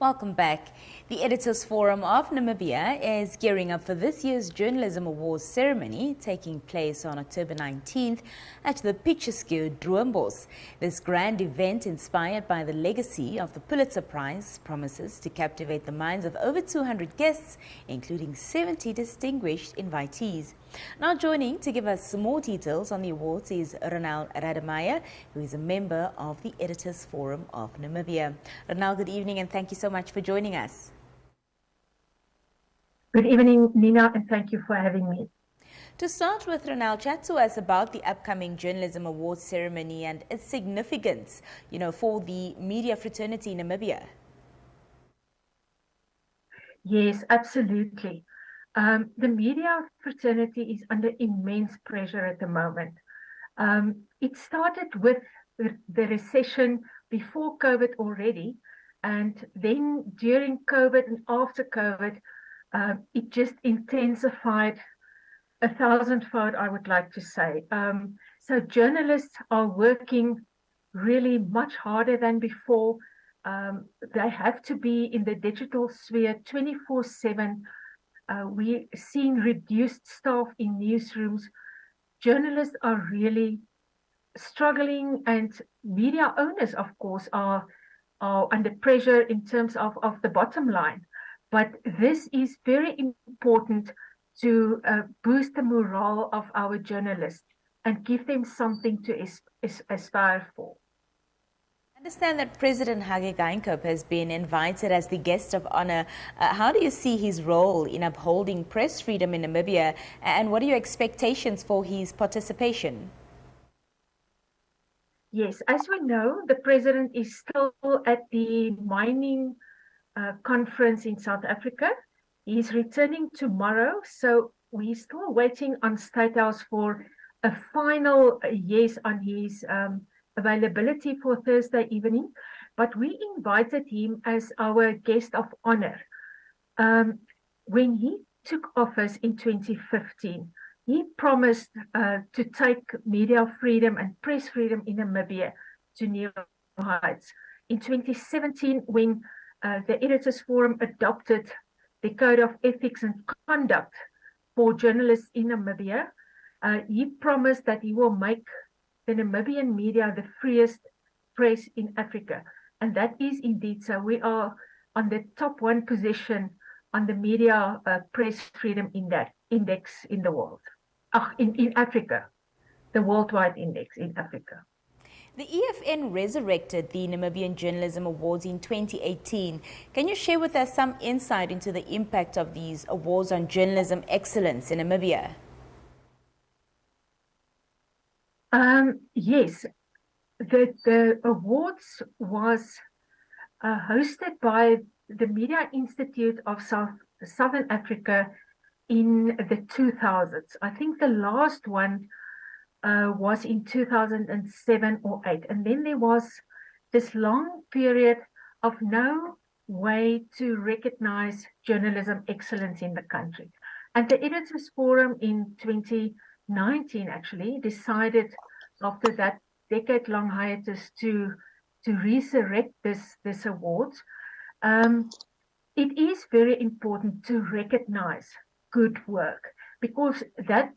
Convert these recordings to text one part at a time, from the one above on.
Welcome back. The Editors Forum of Namibia is gearing up for this year's Journalism Awards ceremony taking place on October 19th at the picturesque Droombos. This grand event, inspired by the legacy of the Pulitzer Prize, promises to captivate the minds of over 200 guests, including 70 distinguished invitees. Now joining to give us some more details on the awards is Ronelle Rademeyer, who is a member of the Editors Forum of Namibia. Ronelle, good evening and thank you so much for joining us. Good evening, Nina, and thank you for having me. To start with, Ronelle, chat to us about the upcoming Journalism Awards ceremony and its significance, for the media fraternity in Namibia. Yes, absolutely. The media fraternity is under immense pressure at the moment. It started with the recession before COVID already, and then during COVID and after COVID, it just intensified 1,000-fold, I would like to say. So journalists are working really much harder than before. They have to be in the digital sphere 24/7. We're seeing reduced staff in newsrooms. Journalists are really struggling, and media owners, of course, are under pressure in terms of the bottom line. But this is very important to boost the morale of our journalists and give them something to aspire for. I understand that President Hage Geingob has been invited as the guest of honor. How do you see his role in upholding press freedom in Namibia, and what are your expectations for his participation? Yes, as we know, the president is still at the mining conference in South Africa. He's returning tomorrow, so we're still waiting on State House for a final yes on his availability for Thursday evening, but we invited him as our guest of honor. When he took office in 2015, he promised to take media freedom and press freedom in Namibia to new heights. In 2017, when the Editors Forum adopted the Code of Ethics and Conduct for journalists in Namibia, he promised that he will make the Namibian media the freest press in Africa. And that is indeed so. We are on the top 1 position on the media press freedom index in the world. In Africa, the worldwide index in Africa. The EFN resurrected the Namibian Journalism Awards in 2018. Can you share with us some insight into the impact of these awards on journalism excellence in Namibia? Yes, the awards was hosted by the Media Institute of Southern Africa in the 2000s. I think the last one was in 2007 or 8. And then there was this long period of no way to recognize journalism excellence in the country. And the Editors Forum in 2019 actually decided, after that decade-long hiatus, to resurrect this awards. It is very important to recognize good work, because that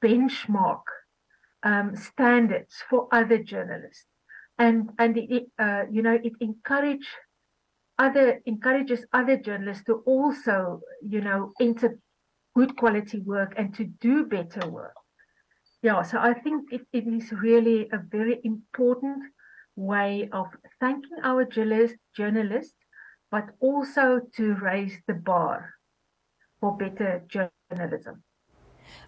benchmark standards for other journalists, and it encourages other journalists to also enter good quality work and to do better work. Yeah, so I think it is really a very important way of thanking our journalists, but also to raise the bar for better journalism.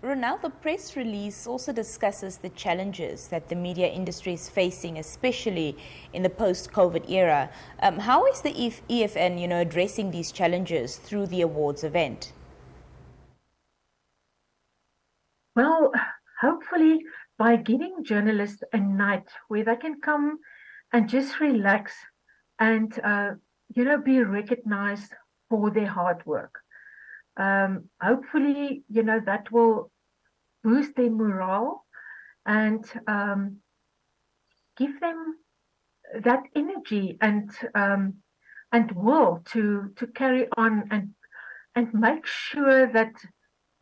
Ronelle, the press release also discusses the challenges that the media industry is facing, especially in the post-COVID era. How is the EFN, addressing these challenges through the awards event? Well, hopefully by giving journalists a night where they can come and just relax and, be recognized for their hard work. Hopefully, that will boost their morale and give them that energy and and will to carry on and make sure that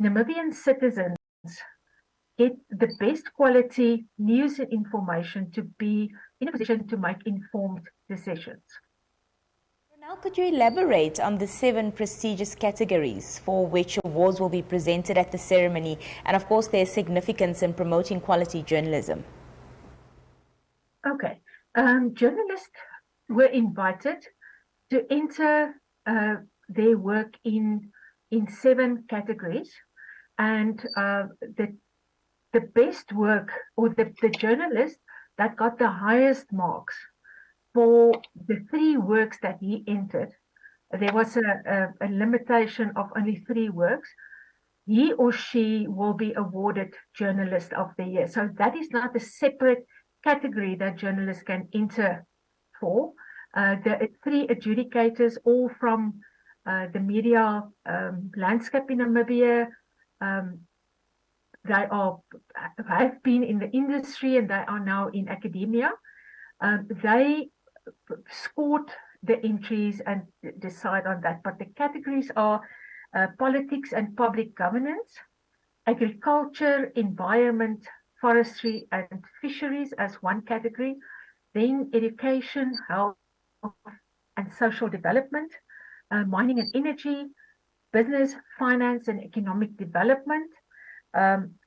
Namibian citizens get the best quality news and information to be in a position to make informed decisions. Now, could you elaborate on the 7 prestigious categories for which awards will be presented at the ceremony, and of course their significance in promoting quality journalism? Okay, journalists were invited to enter their work in 7 categories, and the best work, or the journalist that got the highest marks for the 3 works that he entered, there was a limitation of only 3 works, he or she will be awarded Journalist of the Year. So that is not a separate category that journalists can enter for. The 3 adjudicators, all from the media landscape in Namibia, they have been in the industry and they are now in academia. They scored the entries and decide on that. But the categories are politics and public governance, agriculture, environment, forestry and fisheries as one category, then education, health and social development, mining and energy, business, finance and economic development,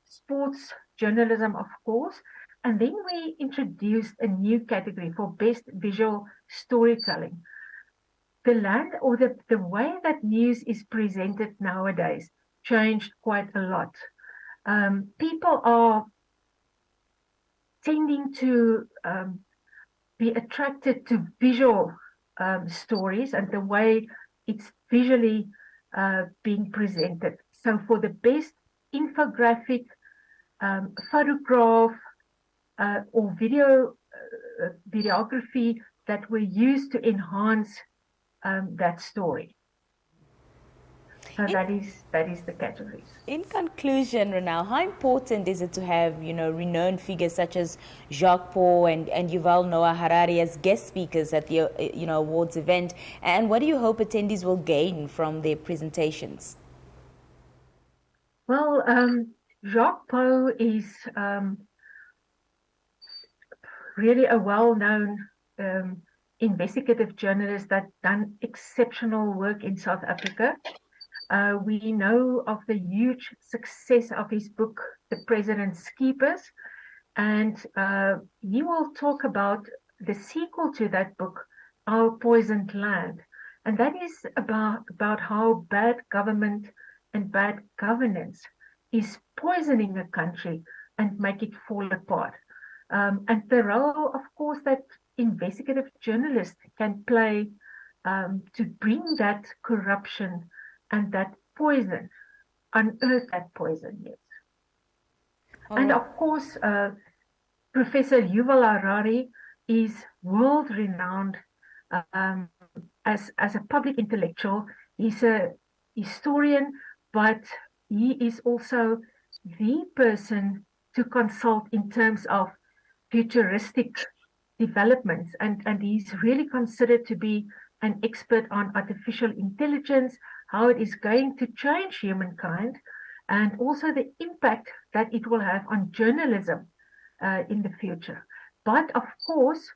sports, journalism, of course. And then we introduced a new category for best visual storytelling. The way that news is presented nowadays changed quite a lot. People are tending to be attracted to visual stories and the way it's visually being presented. So for the best infographic, photograph, or videography that were used to enhance that story. So that is the categories. In conclusion, Ronelle, how important is it to have, renowned figures such as Jacques Paul and Yuval Noah Harari as guest speakers at the awards event? And what do you hope attendees will gain from their presentations? Well, Jacques Paul is really a well-known investigative journalist that done exceptional work in South Africa. We know of the huge success of his book, The President's Keepers, and he will talk about the sequel to that book, Our Poisoned Land. And that is about how bad government and bad governance is poisoning a country and make it fall apart. And the role, of course, that investigative journalists can play to bring that corruption and that poison, unearth that poison, yes. And of course, Professor Yuval Harari is world-renowned as a public intellectual. He's a historian, but he is also the person to consult in terms of futuristic developments, and he's really considered to be an expert on artificial intelligence, how it is going to change humankind, and also the impact that it will have on journalism in the future. But of course,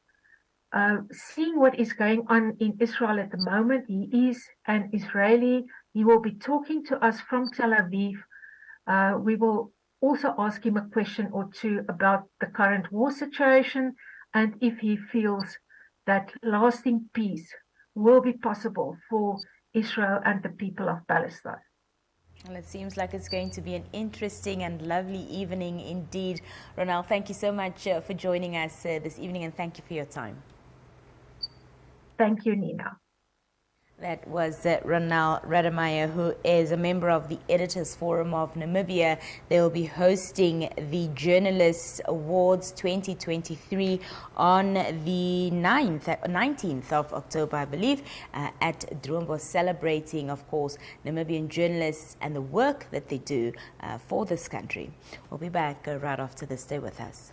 seeing what is going on in Israel at the moment, he is an Israeli. He will be talking to us from Tel Aviv. We will also ask him a question or two about the current war situation and if he feels that lasting peace will be possible for Israel and the people of Palestine. Well, it seems like it's going to be an interesting and lovely evening indeed. Ronelle, thank you so much for joining us this evening, and thank you for your time. Thank you, Nina. That was Ronelle Rademeyer, who is a member of the Editors Forum of Namibia. They will be hosting the Journalists Awards 2023 on the 19th of October, I believe, at Droombos, celebrating, of course, Namibian journalists and the work that they do for this country. We'll be back right after this. Stay with us.